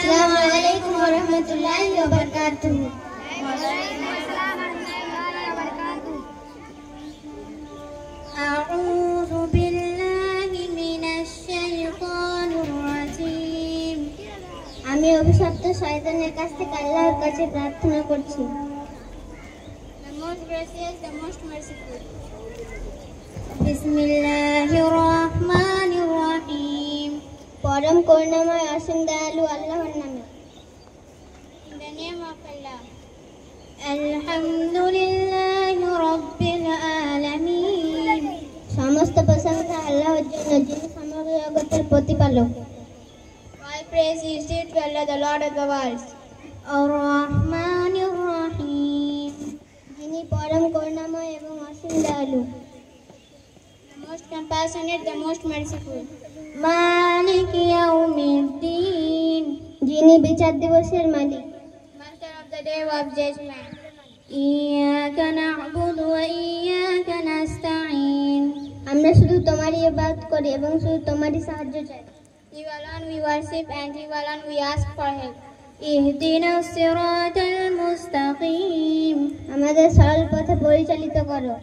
আসসালামু আলাইকুম ওয়া রাহমাতুল্লাহি ওয়া বারাকাতুহু। আউযু বিল্লাহি মিনাশ শাইতানির রাজীম। আমি অভিশপ্ত শয়তানের কাছ থেকে আল্লাহর কাছে প্রার্থনা করছি। The most gracious, the most merciful. বিসমিল্লাহির রহমানির রহিম। পরম করুণাময় অসীম দয়ালু আল্লাহর নামে। In the name of Allah. আলহামদুলিল্লাহি রাব্বিল আলামিন। সমস্ত প্রশংসা আল্লাহর জন্য, যিনি সমগ্র জগতের প্রতিপালক। All praise is due to Allah, the Lord of the worlds. আর-রাহমানির রহিম। যিনি পরম করুণাময় এবং অসীম দয়ালু। The most compassionate, the most merciful. মালিক ইয়াউমিদ্দিন। যিনি বিচার দিবসের মালিক। Master of the day of judgment. ইয়াকা না'বুদু ওয়া ইয়াকা নাস্তাঈন। আমরা শুধু তোমারই ইবাদত করি এবং শুধু তোমারই সাহায্য চাই। You alone we worship and you alone we ask for help. ইহদিনাস সিরাতাল মুস্তাকিম। আমাদের সরল পথে পরিচালিত করো।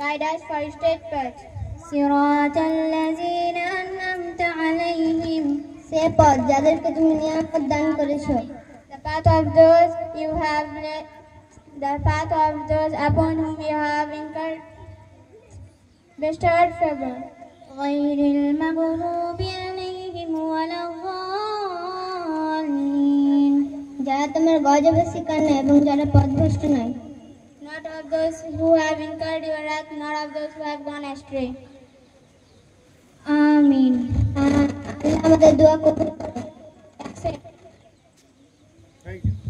Guide us for straight path. সিরাতাল্লাযীনা আন'আমতা আলাইহিম। সে পথ যাদেরকে তুমি নিয়ামত দান করেছো। The path of those upon whom you have bestowed favor. غيرil maghdubi আলাইহিম ওয়ালাদ-দাল্লিন। যারা তোমার গজবে শিকার নয় এবং যারা পথভ্রষ্ট নয়। Not of those who have incurred your wrath, nor of those who have gone astray. আমিন। আল্লাহ আমাদের দোয়া কবুল করুন।